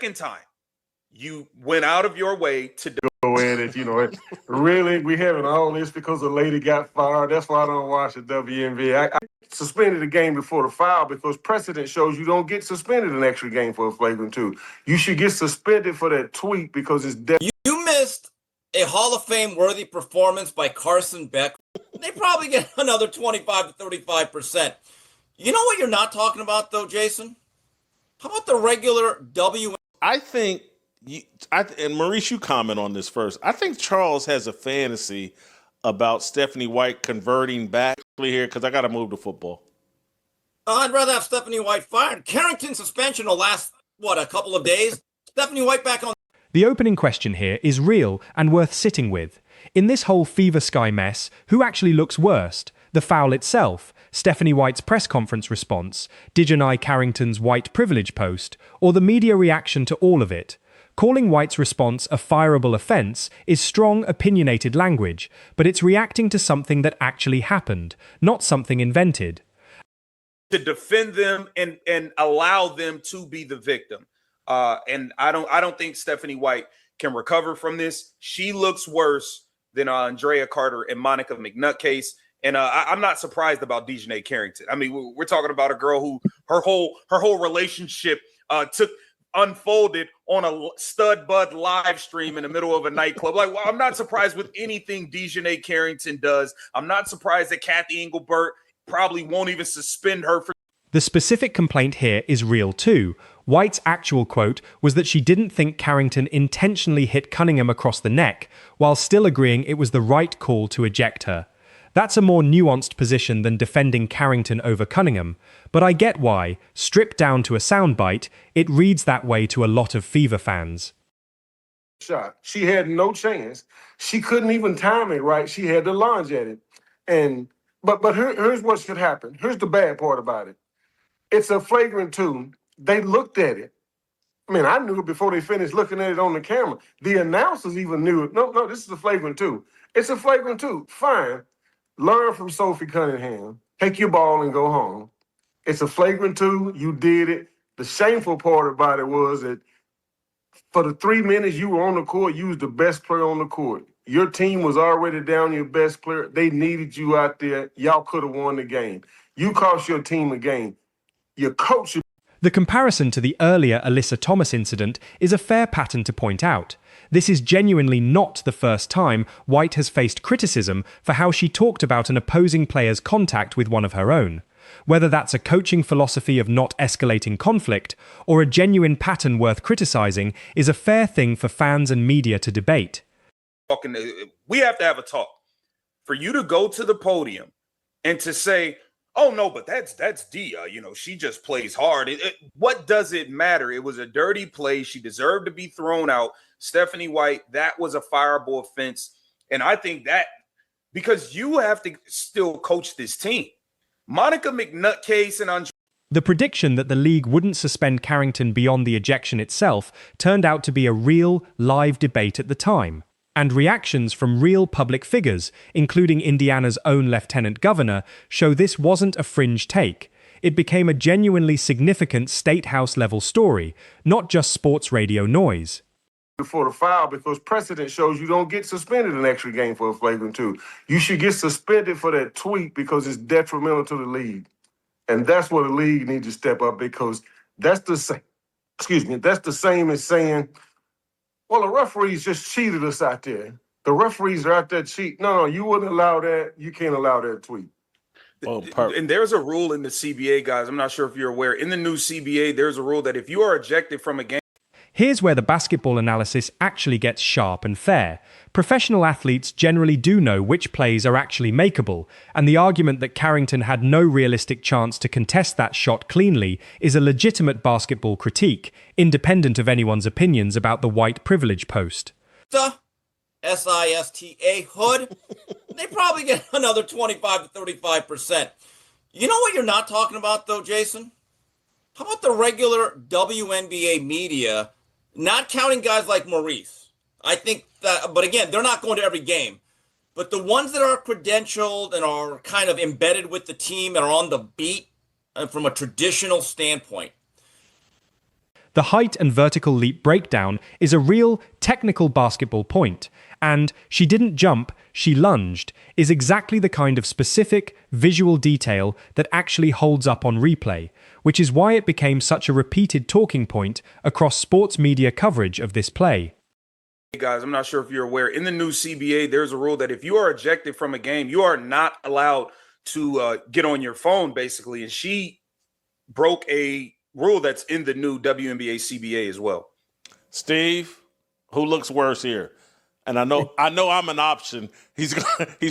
second time, you went out of your way to go in it. Really, we having all this because a lady got fired. That's why I don't watch the WNBA. I suspended the game before the foul because precedent shows you don't get suspended an extra game for a flagrant 2. You should get suspended for that tweet because it's You missed a Hall of Fame worthy performance by Carson Beck. They probably get another 25 to 35%. You know what you're not talking about, though, Jason? How about the regular I think, and Maurice, you comment on this first. I think Charles has a fantasy about Stephanie White converting back here because I got to move to football. I'd rather have Stephanie White fired. Carrington's suspension will last, a couple of days? Stephanie White back on. The opening question here is real and worth sitting with. In this whole Fever Sky mess, who actually looks worst? The foul itself, Stephanie White's press conference response, Dijon Carrington's white privilege post, or the media reaction to all of it? Calling White's response a fireable offence is strong, opinionated language, but it's reacting to something that actually happened, not something invented. To defend them and allow them to be the victim. And I don't think Stephanie White can recover from this. She looks worse than Andrea Carter and Monica McNutt case. And I'm not surprised about DiJonai Carrington. I mean, we're talking about a girl who her whole relationship unfolded on a Stud Bud live stream in the middle of a nightclub. Like, well, I'm not surprised with anything DiJonai Carrington does. I'm not surprised that Kathy Engelbert probably won't even suspend her for. The specific complaint here is real too. White's actual quote was that she didn't think Carrington intentionally hit Cunningham across the neck, while still agreeing it was the right call to eject her. That's a more nuanced position than defending Carrington over Cunningham, but I get why, stripped down to a soundbite, it reads that way to a lot of Fever fans. Shot. She had no chance. She couldn't even time it right. She had to lunge at it. But here's what should happen. Here's the bad part about it. It's a flagrant 2. They looked at it. I mean, I knew it before they finished looking at it on the camera. The announcers even knew it. No, this is a flagrant 2. It's a flagrant 2. Fine. Learn from Sophie Cunningham. Take your ball and go home. It's a flagrant 2. You did it. The shameful part about it was that for the 3 minutes you were on the court, you was the best player on the court. Your team was already down your best player. They needed you out there. Y'all could have won the game. You cost your team a game. Your coach. The comparison to the earlier Alyssa Thomas incident is a fair pattern to point out. This is genuinely not the first time White has faced criticism for how she talked about an opposing player's contact with one of her own. Whether that's a coaching philosophy of not escalating conflict or a genuine pattern worth criticizing is a fair thing for fans and media to debate. We have to have a talk. For you to go to the podium and to say, oh, no, but that's Dia. She just plays hard. What does it matter? It was a dirty play. She deserved to be thrown out. Stephanie White, that was a fireable offense. And I think that because you have to still coach this team. Monica McNutt case and Andrea. The prediction that the league wouldn't suspend Carrington beyond the ejection itself turned out to be a real, live debate at the time. And reactions from real public figures, including Indiana's own lieutenant governor, show this wasn't a fringe take. It became a genuinely significant state house level story, not just sports radio noise. Before the foul, because precedent shows you don't get suspended an extra game for a flagrant 2. You should get suspended for that tweet because it's detrimental to the league. And that's where the league needs to step up, because that's the same as saying, well, the referees just cheated us out there. The referees are out there cheating. No, you wouldn't allow that. You can't allow that tweet. And there's a rule in the CBA, guys. I'm not sure if you're aware. In the new CBA, there's a rule that if you are ejected from a game. Here's where the basketball analysis actually gets sharp and fair. Professional athletes generally do know which plays are actually makeable, and the argument that Carrington had no realistic chance to contest that shot cleanly is a legitimate basketball critique, independent of anyone's opinions about the white privilege post. SISTA hood, they probably get another 25 to 35%. You know what you're not talking about, though, Jason? How about the regular WNBA media, not counting guys like Maurice? I think that, but again, they're not going to every game. But the ones that are credentialed and are kind of embedded with the team and are on the beat from a traditional standpoint. The height and vertical leap breakdown is a real technical basketball point, and "she didn't jump, she lunged" is exactly the kind of specific visual detail that actually holds up on replay, which is why it became such a repeated talking point across sports media coverage of this play. Hey guys, I'm not sure if you're aware, in the new CBA, there's a rule that if you are ejected from a game, you are not allowed to get on your phone, basically. And she broke a rule that's in the new WNBA CBA as well. Steve, who looks worse here? And I know I'm an option. He's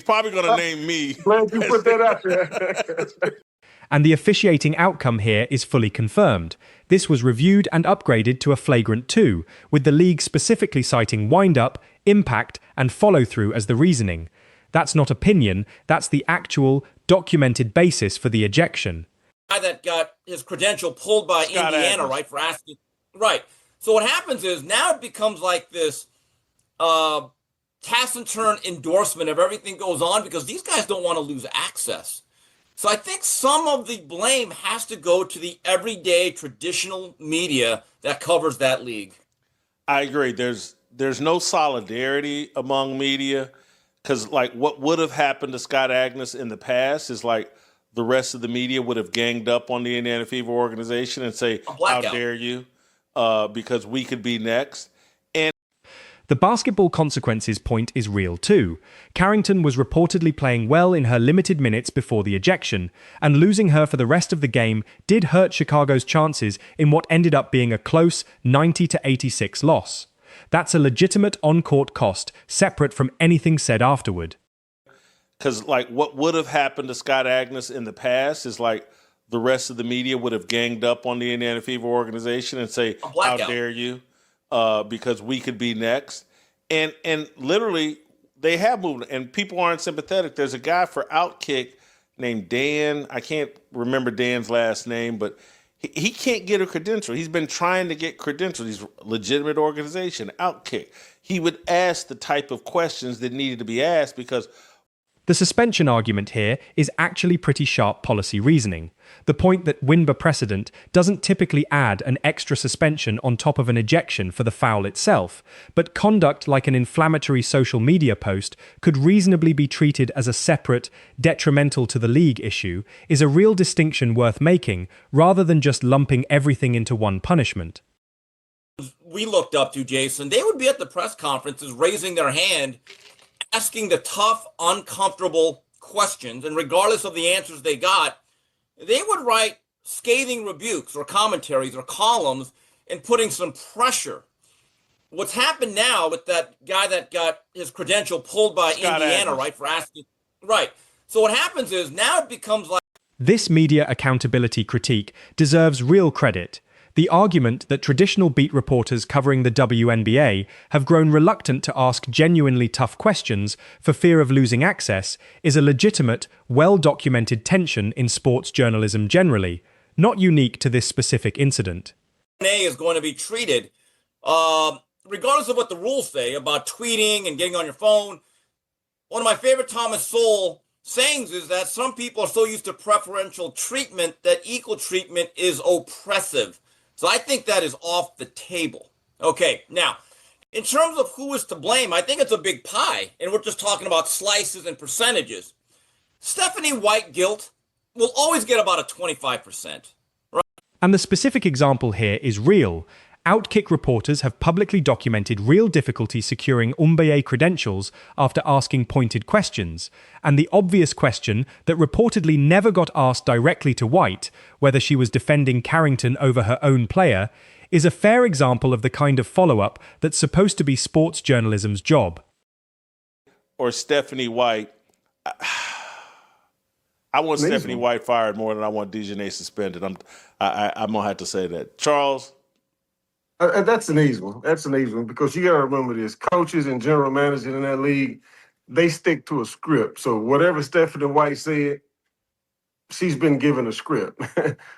probably going to name me. Glad you put that out there. And the officiating outcome here is fully confirmed. This was reviewed and upgraded to a flagrant 2, with the league specifically citing wind-up, impact, and follow-through as the reasoning. That's not opinion, that's the actual, documented basis for the ejection. Guy that got his credential pulled by Indiana, Adams. right, for asking. Right. So what happens is now it becomes like this taciturn endorsement of everything goes on because these guys don't want to lose access. So I think some of the blame has to go to the everyday traditional media that covers that league. I agree. There's no solidarity among media because, like, what would have happened to Scott Agnes in the past is like the rest of the media would have ganged up on the Indiana Fever organization and say, "How dare you?" Because we could be next. The basketball consequences point is real too. Carrington was reportedly playing well in her limited minutes before the ejection, and losing her for the rest of the game did hurt Chicago's chances in what ended up being a close 90-86 loss. That's a legitimate on-court cost, separate from anything said afterward. Because, like, what would have happened to Scott Agnes in the past is like the rest of the media would have ganged up on the Indiana Fever organization and say, "How dare you?" Because we could be next. And literally, they have moved, and people aren't sympathetic. There's a guy for Outkick named Dan. I can't remember Dan's last name, but he can't get a credential. He's been trying to get credentials. He's a legitimate organization, Outkick. He would ask the type of questions that needed to be asked because The suspension argument here is actually pretty sharp policy reasoning. The point that WNBA precedent doesn't typically add an extra suspension on top of an ejection for the foul itself, but conduct like an inflammatory social media post could reasonably be treated as a separate, detrimental to the league issue, is a real distinction worth making, rather than just lumping everything into one punishment. We looked up to, Jason, they would be at the press conferences raising their hand, asking the tough, uncomfortable questions, and regardless of the answers they got, they would write scathing rebukes or commentaries or columns and putting some pressure. What's happened now with that guy that got his credential pulled by Indiana, right, for asking, right. So what happens is now it becomes like This media accountability critique deserves real credit. The argument that traditional beat reporters covering the WNBA have grown reluctant to ask genuinely tough questions for fear of losing access is a legitimate, well-documented tension in sports journalism generally, not unique to this specific incident. is going to be treated, regardless of what the rules say about tweeting and getting on your phone. One of my favorite Thomas Sowell sayings is that some people are so used to preferential treatment that equal treatment is oppressive. So I think that is off the table. Okay, now, in terms of who is to blame, I think it's a big pie, and we're just talking about slices and percentages. Stephanie White guilt will always get about a 25%. And the specific example here is real. Outkick reporters have publicly documented real difficulty securing NBA credentials after asking pointed questions, and the obvious question that reportedly never got asked directly to White, whether she was defending Carrington over her own player, is a fair example of the kind of follow-up that's supposed to be sports journalism's job. Or Stephanie White. I want Stephanie White fired more than I want DiJonae suspended. I'm gonna have to say that. Charles? That's an easy one. That's an easy one because you got to remember this. Coaches and general managers in that league, they stick to a script. So whatever Stephanie White said, she's been given a script.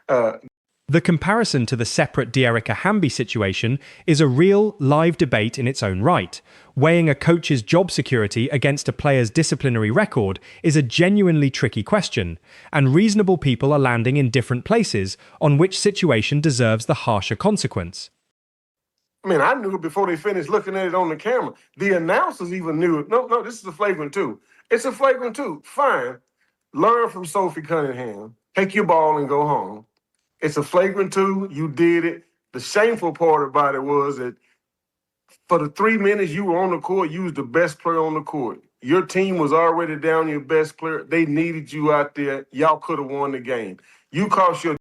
The comparison to the separate Dearica Hamby situation is a real, live debate in its own right. Weighing a coach's job security against a player's disciplinary record is a genuinely tricky question, and reasonable people are landing in different places on which situation deserves the harsher consequence. I mean, I knew it before they finished looking at it on the camera. The announcers even knew it. No, this is a flagrant 2. It's a flagrant 2. Fine. Learn from Sophie Cunningham. Take your ball and go home. It's a flagrant 2. You did it. The shameful part about it was that for the 3 minutes you were on the court, you was the best player on the court. Your team was already down your best player. They needed you out there. Y'all could have won the game. You cost your